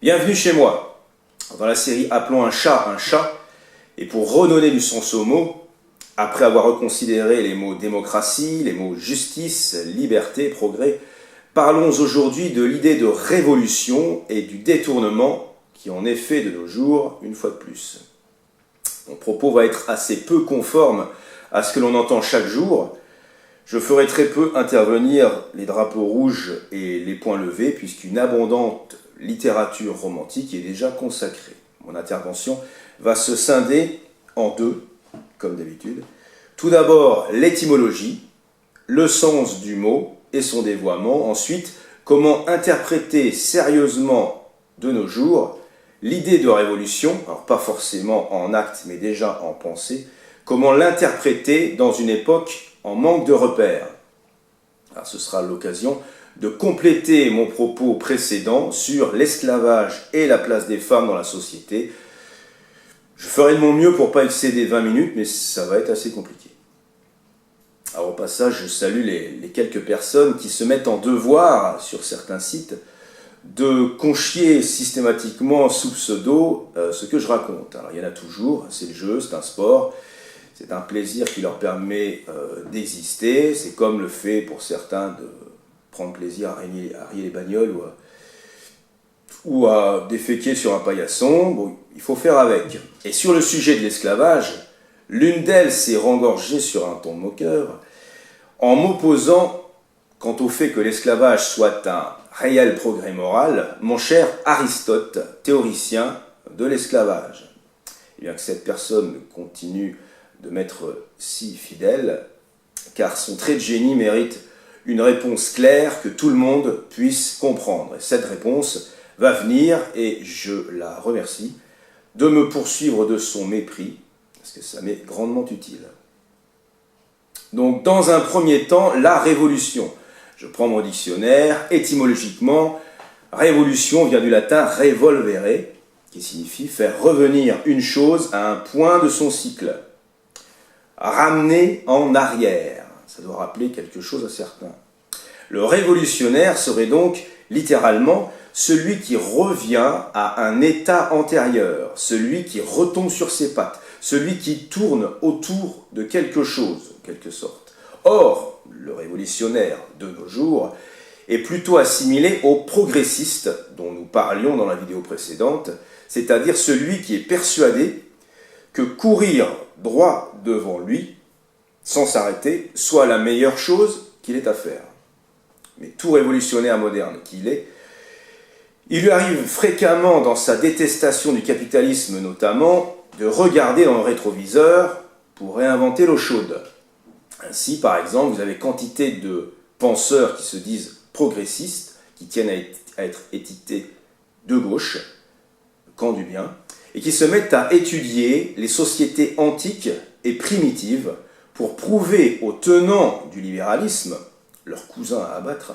Bienvenue chez moi. Dans la série Appelons un chat, et pour redonner du sens aux mots, après avoir reconsidéré les mots démocratie, les mots justice, liberté, progrès, parlons aujourd'hui de l'idée de révolution et du détournement qui en est fait de nos jours une fois de plus. Mon propos va être assez peu conforme à ce que l'on entend chaque jour. Je ferai très peu intervenir les drapeaux rouges et les poings levés puisqu'une abondante littérature romantique est déjà consacrée. Mon intervention va se scinder en deux, comme d'habitude. Tout d'abord, l'étymologie, le sens du mot et son dévoiement. Ensuite, comment interpréter sérieusement de nos jours l'idée de révolution, alors pas forcément en acte mais déjà en pensée, comment l'interpréter dans une époque en manque de repères. Alors, ce sera l'occasion de compléter mon propos précédent sur l'esclavage et la place des femmes dans la société. Je ferai de mon mieux pour ne pas excéder 20 minutes, mais ça va être assez compliqué. Alors au passage, je salue les quelques personnes qui se mettent en devoir sur certains sites de conchier systématiquement sous pseudo ce que je raconte. Alors il y en a toujours, c'est le jeu, c'est un sport, c'est un plaisir qui leur permet d'exister, c'est comme le fait pour certains de prendre plaisir à rayer les bagnoles ou à déféquer sur un paillasson. Bon, il faut faire avec. Et sur le sujet de l'esclavage, l'une d'elles s'est rengorgée sur un ton moqueur en m'opposant quant au fait que l'esclavage soit un réel progrès moral, mon cher Aristote, théoricien de l'esclavage. Et bien que cette personne continue de m'être si fidèle, car son trait de génie mérite une réponse claire que tout le monde puisse comprendre. Et cette réponse va venir, et je la remercie, de me poursuivre de son mépris, parce que ça m'est grandement utile. Donc, dans un premier temps, la révolution. Je prends mon dictionnaire, étymologiquement, révolution vient du latin revolvere, qui signifie faire revenir une chose à un point de son cycle. Ramener en arrière, ça doit rappeler quelque chose à certains. Le révolutionnaire serait donc littéralement celui qui revient à un état antérieur, celui qui retombe sur ses pattes, celui qui tourne autour de quelque chose, en quelque sorte. Or, le révolutionnaire de nos jours est plutôt assimilé au progressiste dont nous parlions dans la vidéo précédente, c'est-à-dire celui qui est persuadé que courir droit devant lui, sans s'arrêter, soit la meilleure chose qu'il ait à faire. Mais tout révolutionnaire moderne qu'il est, il lui arrive fréquemment, dans sa détestation du capitalisme notamment, de regarder dans le rétroviseur pour réinventer l'eau chaude. Ainsi, par exemple, vous avez quantité de penseurs qui se disent progressistes, qui tiennent à être étiquetés de gauche, camp du bien, et qui se mettent à étudier les sociétés antiques et primitives pour prouver aux tenants du libéralisme, leurs cousins à abattre,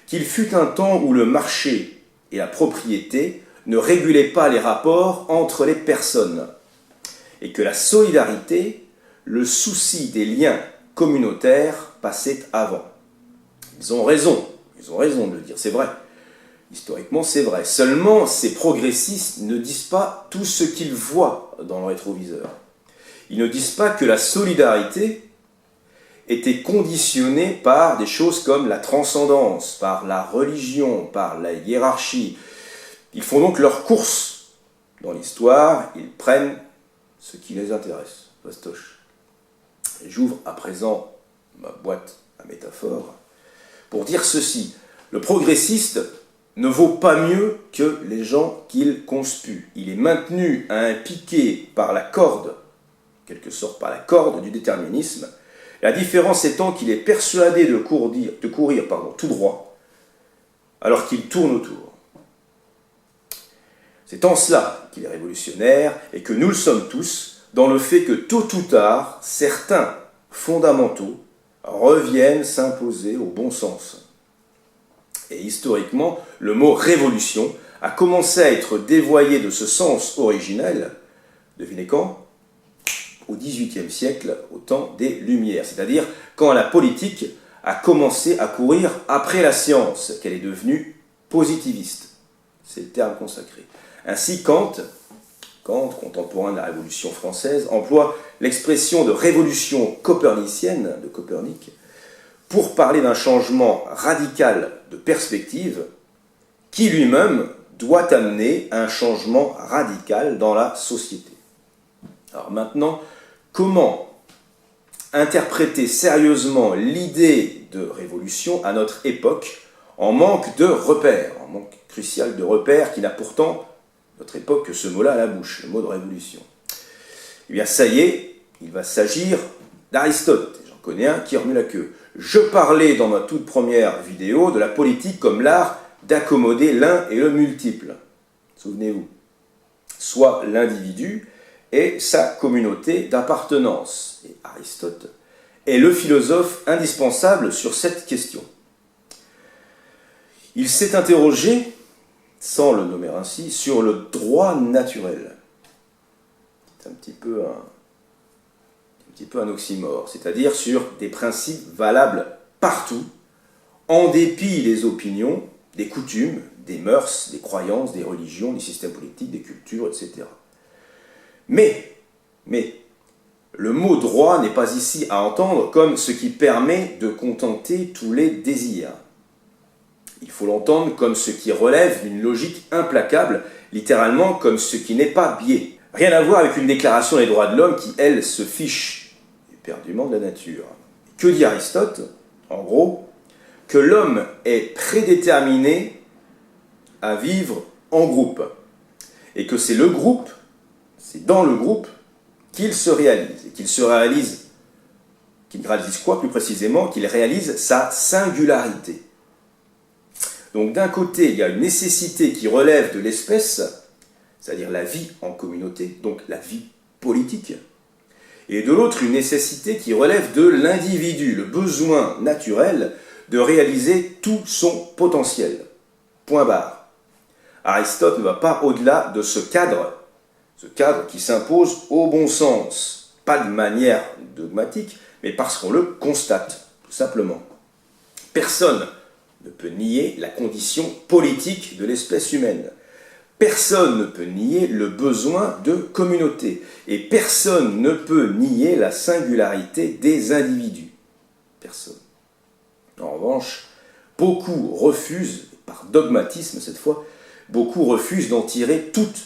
qu'il fut un temps où le marché et la propriété ne régulaient pas les rapports entre les personnes, et que la solidarité, le souci des liens communautaires passaient avant. Ils ont raison de le dire, c'est vrai. Historiquement, c'est vrai. Seulement, ces progressistes ne disent pas tout ce qu'ils voient dans le rétroviseur. Ils ne disent pas que la solidarité était conditionnée par des choses comme la transcendance, par la religion, par la hiérarchie. Ils font donc leur course dans l'histoire, ils prennent ce qui les intéresse. Bastoche. Et j'ouvre à présent ma boîte à métaphores pour dire ceci. Le progressiste ne vaut pas mieux que les gens qu'il conspue. Il est maintenu à un piquet par la corde, en quelque sorte par la corde du déterminisme, la différence étant qu'il est persuadé de courir tout droit, alors qu'il tourne autour. C'est en cela qu'il est révolutionnaire, et que nous le sommes tous, dans le fait que tôt ou tard, certains fondamentaux reviennent s'imposer au bon sens. Et historiquement, le mot « révolution » a commencé à être dévoyé de ce sens originel, devinez quand ? Au XVIIIe siècle, au temps des Lumières, c'est-à-dire quand la politique a commencé à courir après la science, qu'elle est devenue positiviste. c'est le terme consacré. Ainsi, Kant, contemporain de la Révolution française, emploie l'expression de révolution copernicienne de Copernic pour parler d'un changement radical de perspective qui lui-même doit amener un changement radical dans la société. Alors maintenant, comment interpréter sérieusement l'idée de révolution à notre époque en manque de repères, en manque crucial de repères qui n'a pourtant, notre époque, que ce mot-là à la bouche, le mot de révolution. Eh bien ça y est, il va s'agir d'Aristote, j'en connais un qui remue la queue. Je parlais dans ma toute première vidéo de la politique comme l'art d'accommoder l'un et le multiple. Souvenez-vous. Soit l'individu et sa communauté d'appartenance. Et Aristote est le philosophe indispensable sur cette question. Il s'est interrogé, sans le nommer ainsi, sur le droit naturel. C'est un petit peu un oxymore, c'est-à-dire sur des principes valables partout, en dépit des opinions, des coutumes, des mœurs, des croyances, des religions, des systèmes politiques, des cultures, etc. Mais, le mot droit n'est pas ici à entendre comme ce qui permet de contenter tous les désirs. Il faut l'entendre comme ce qui relève d'une logique implacable, littéralement comme ce qui n'est pas biais. Rien à voir avec une déclaration des droits de l'homme qui, elle, se fiche éperdument de la nature. Que dit Aristote? En gros, que l'homme est prédéterminé à vivre en groupe. Et que c'est dans le groupe qu'il se réalise. Et qu'il réalise quoi plus précisément? Qu'il réalise sa singularité. Donc d'un côté, il y a une nécessité qui relève de l'espèce, c'est-à-dire la vie en communauté, donc la vie politique. Et de l'autre, une nécessité qui relève de l'individu, le besoin naturel de réaliser tout son potentiel. Point barre. Aristote ne va pas au-delà de ce cadre qui s'impose au bon sens, pas de manière dogmatique, mais parce qu'on le constate, tout simplement. Personne ne peut nier la condition politique de l'espèce humaine. Personne ne peut nier le besoin de communauté. Et personne ne peut nier la singularité des individus. Personne. En revanche, beaucoup refusent, par dogmatisme cette fois, beaucoup refusent d'en tirer toutes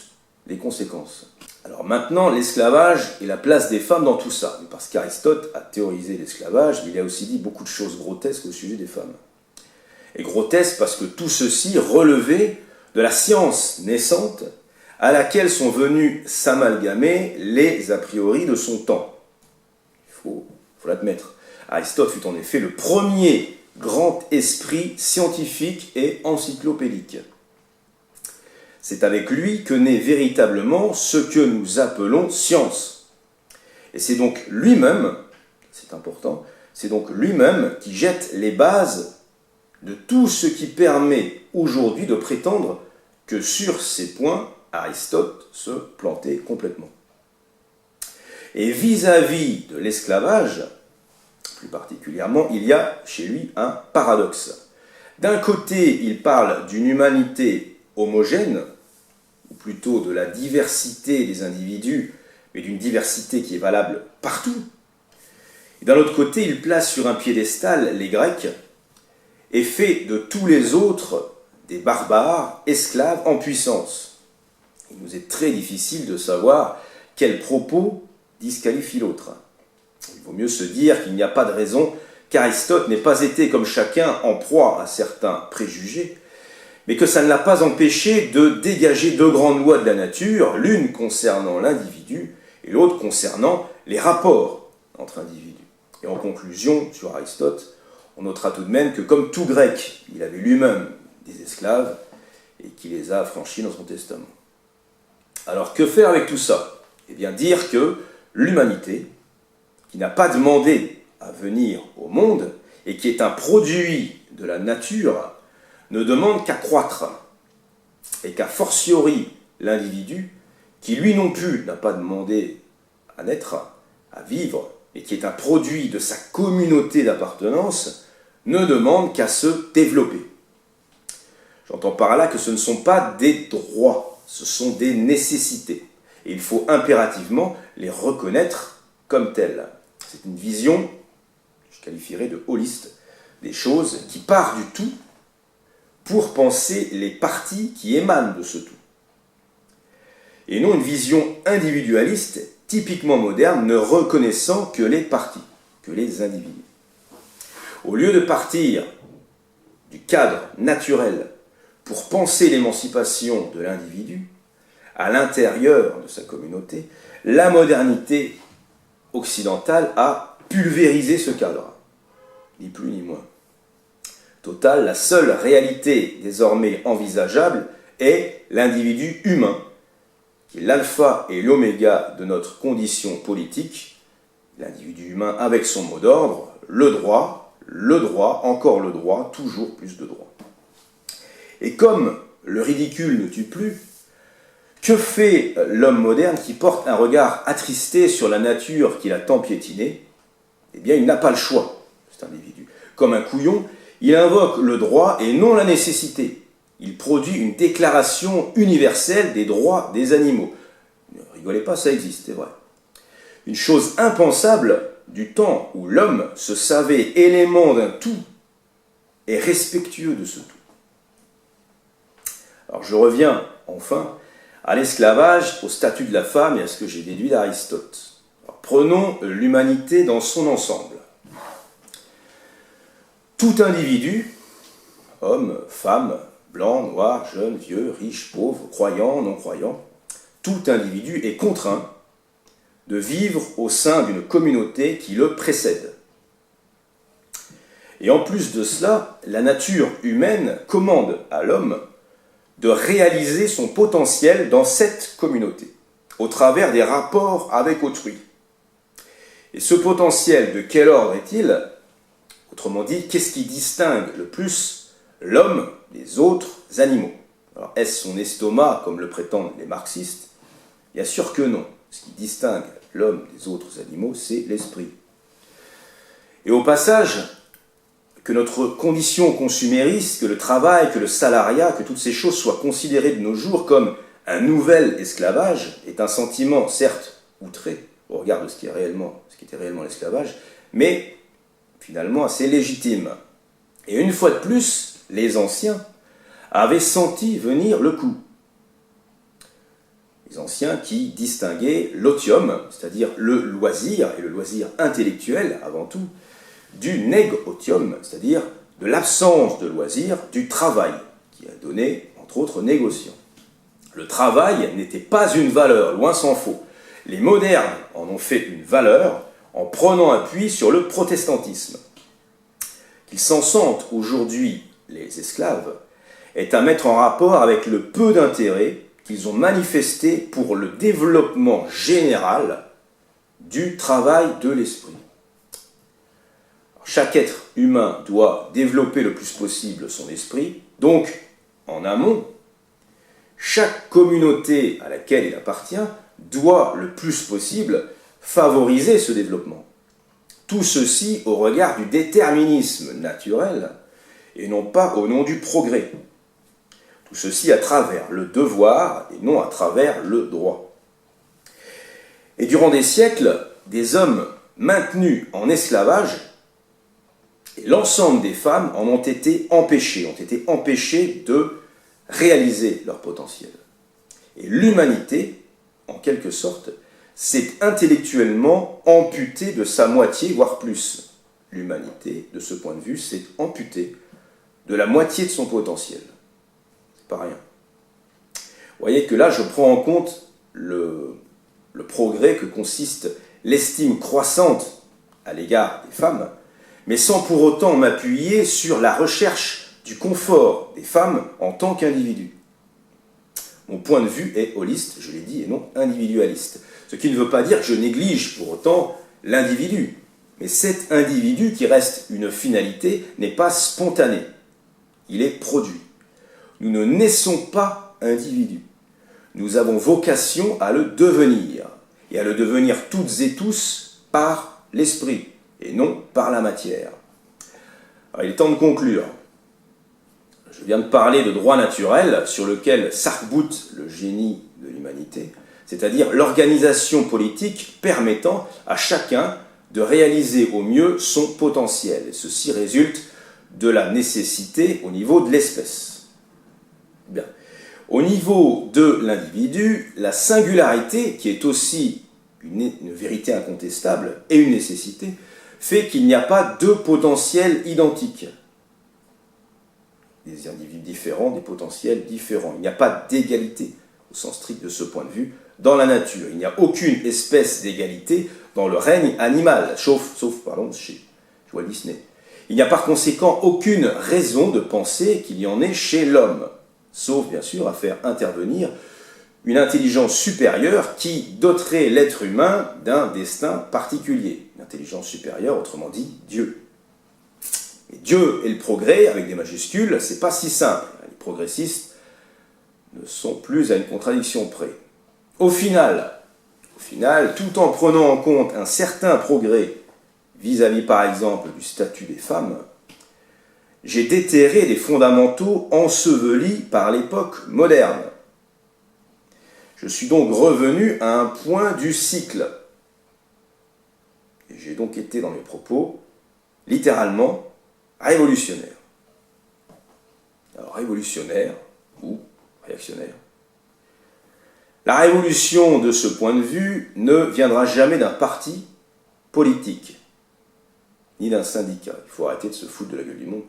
les conséquences. Alors maintenant, l'esclavage et la place des femmes dans tout ça. Parce qu'Aristote a théorisé l'esclavage, mais il a aussi dit beaucoup de choses grotesques au sujet des femmes. Et grotesque parce que tout ceci relevait de la science naissante à laquelle sont venus s'amalgamer les a priori de son temps. Il faut l'admettre. Aristote fut en effet le premier grand esprit scientifique et encyclopédique. C'est avec lui que naît véritablement ce que nous appelons science. Et c'est donc lui-même, c'est important, c'est donc lui-même qui jette les bases de tout ce qui permet aujourd'hui de prétendre que sur ces points, Aristote se plantait complètement. Et vis-à-vis de l'esclavage, plus particulièrement, il y a chez lui un paradoxe. D'un côté, il parle d'une humanité homogène, ou plutôt de la diversité des individus, mais d'une diversité qui est valable partout. Et d'un autre côté, il place sur un piédestal les Grecs, et fait de tous les autres des barbares, esclaves en puissance. Il nous est très difficile de savoir quel propos disqualifie l'autre. Il vaut mieux se dire qu'il n'y a pas de raison qu'Aristote n'ait pas été, comme chacun, en proie à certains préjugés, mais que ça ne l'a pas empêché de dégager deux grandes lois de la nature, l'une concernant l'individu et l'autre concernant les rapports entre individus. Et en conclusion, sur Aristote, on notera tout de même que, comme tout Grec, il avait lui-même des esclaves et qu'il les a affranchis dans son testament. Alors, que faire avec tout ça? Eh bien, dire que l'humanité, qui n'a pas demandé à venir au monde et qui est un produit de la nature, ne demande qu'à croître. Et qu'a fortiori l'individu, qui lui non plus n'a pas demandé à naître, à vivre, et qui est un produit de sa communauté d'appartenance, ne demande qu'à se développer. J'entends par là que ce ne sont pas des droits, ce sont des nécessités. Et il faut impérativement les reconnaître comme tels. C'est une vision, je qualifierais de holiste, des choses qui part du tout pour penser les parties qui émanent de ce tout. Et non une vision individualiste, typiquement moderne, ne reconnaissant que les parties, que les individus. Au lieu de partir du cadre naturel pour penser l'émancipation de l'individu à l'intérieur de sa communauté, la modernité occidentale a pulvérisé ce cadre, ni plus ni moins. Total, la seule réalité désormais envisageable est l'individu humain, qui est l'alpha et l'oméga de notre condition politique, l'individu humain avec son mot d'ordre, le droit, encore le droit, toujours plus de droit. Et comme le ridicule ne tue plus, que fait l'homme moderne qui porte un regard attristé sur la nature qu'il a tant piétinée? Eh bien, il n'a pas le choix, cet individu. Comme un couillon, il invoque le droit et non la nécessité. Il produit une déclaration universelle des droits des animaux. Ne rigolez pas, ça existe, c'est vrai. Une chose impensable du temps où l'homme se savait élément d'un tout et respectueux de ce tout. Alors je reviens enfin à l'esclavage, au statut de la femme et à ce que j'ai déduit d'Aristote. Alors, prenons l'humanité dans son ensemble. Tout individu, homme, femme, blanc, noir, jeune, vieux, riche, pauvre, croyant, non-croyant, tout individu est contraint de vivre au sein d'une communauté qui le précède. Et en plus de cela, la nature humaine commande à l'homme de réaliser son potentiel dans cette communauté, au travers des rapports avec autrui. Et ce potentiel, de quel ordre est-il? Autrement dit, qu'est-ce qui distingue le plus l'homme des autres animaux? Alors, est-ce son estomac, comme le prétendent les marxistes? Bien sûr que non. Ce qui distingue l'homme des autres animaux, c'est l'esprit. Et au passage, que notre condition consumériste, que le travail, que le salariat, que toutes ces choses soient considérées de nos jours comme un nouvel esclavage, est un sentiment, certes, outré, au regard de ce qui était réellement l'esclavage, mais finalement assez légitime. Et une fois de plus, les anciens avaient senti venir le coup. Les anciens qui distinguaient l'otium, c'est-à-dire le loisir, et le loisir intellectuel avant tout, du négotium, c'est-à-dire de l'absence de loisir, du travail, qui a donné, entre autres, négociants. Le travail n'était pas une valeur, loin s'en faut. Les modernes en ont fait une valeur en prenant appui sur le protestantisme. Qu'ils s'en sentent aujourd'hui, les esclaves, est à mettre en rapport avec le peu d'intérêt qu'ils ont manifesté pour le développement général du travail de l'esprit. Chaque être humain doit développer le plus possible son esprit, donc, en amont, chaque communauté à laquelle il appartient doit le plus possible favoriser ce développement. Tout ceci au regard du déterminisme naturel et non pas au nom du progrès. Tout ceci à travers le devoir et non à travers le droit. Et durant des siècles, des hommes maintenus en esclavage et l'ensemble des femmes en ont été empêchés de réaliser leur potentiel. Et l'humanité, en quelque sorte, s'est intellectuellement amputée de sa moitié, voire plus. L'humanité, de ce point de vue, s'est amputée de la moitié de son potentiel. C'est pas rien. Vous voyez que là, je prends en compte le progrès que consiste l'estime croissante à l'égard des femmes, mais sans pour autant m'appuyer sur la recherche du confort des femmes en tant qu'individus. Mon point de vue est holiste, je l'ai dit, et non individualiste. Ce qui ne veut pas dire que je néglige pour autant l'individu. Mais cet individu qui reste une finalité n'est pas spontané. Il est produit. Nous ne naissons pas individus. Nous avons vocation à le devenir. Et à le devenir toutes et tous par l'esprit, et non par la matière. Alors, il est temps de conclure. Je Je viens de parler de droit naturel sur lequel s'arc-boute le génie de l'humanité, c'est-à-dire l'organisation politique permettant à chacun de réaliser au mieux son potentiel. Et ceci résulte de la nécessité au niveau de l'espèce. Bien. Au niveau de l'individu, la singularité, qui est aussi une vérité incontestable et une nécessité, fait qu'il n'y a pas deux potentiels identiques. Des individus différents, des potentiels différents. Il n'y a pas d'égalité, au sens strict de ce point de vue, dans la nature. Il n'y a aucune espèce d'égalité dans le règne animal, sauf chez Walt Disney. Il n'y a par conséquent aucune raison de penser qu'il y en ait chez l'homme, sauf bien sûr à faire intervenir une intelligence supérieure qui doterait l'être humain d'un destin particulier. Une intelligence supérieure, autrement dit, Dieu. Et Dieu et le progrès, avec des majuscules, c'est pas si simple. Les progressistes ne sont plus à une contradiction près. Au final, tout en prenant en compte un certain progrès vis-à-vis par exemple du statut des femmes, j'ai déterré des fondamentaux ensevelis par l'époque moderne. Je suis donc revenu à un point du cycle. Et j'ai donc été dans mes propos, littéralement, révolutionnaire. Alors révolutionnaire ou réactionnaire. La révolution, de ce point de vue, ne viendra jamais d'un parti politique, ni d'un syndicat. Il faut arrêter de se foutre de la gueule du monde.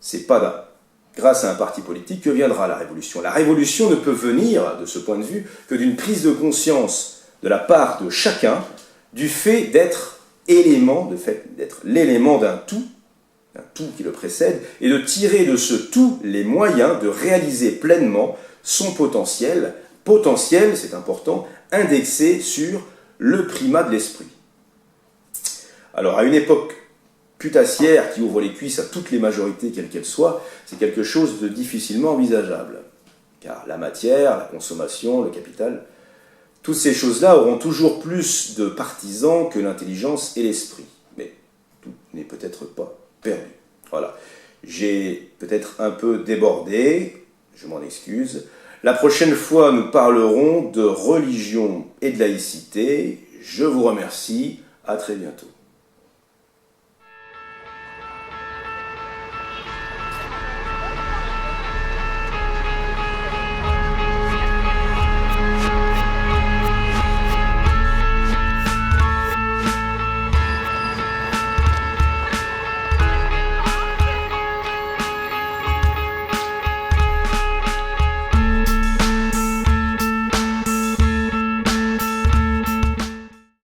C'est pas grâce à un parti politique que viendra la révolution. La révolution ne peut venir, de ce point de vue, que d'une prise de conscience de la part de chacun du fait d'être l'élément d'un tout qui le précède, et de tirer de ce tout les moyens de réaliser pleinement son potentiel, c'est important, indexé sur le primat de l'esprit. Alors, à une époque putassière qui ouvre les cuisses à toutes les majorités, quelles qu'elles soient, c'est quelque chose de difficilement envisageable. Car la matière, la consommation, le capital, toutes ces choses-là auront toujours plus de partisans que l'intelligence et l'esprit. Mais tout n'est peut-être pas perdu. Voilà. J'ai peut-être un peu débordé, je m'en excuse. La prochaine fois, nous parlerons de religion et de laïcité. Je vous remercie. À très bientôt.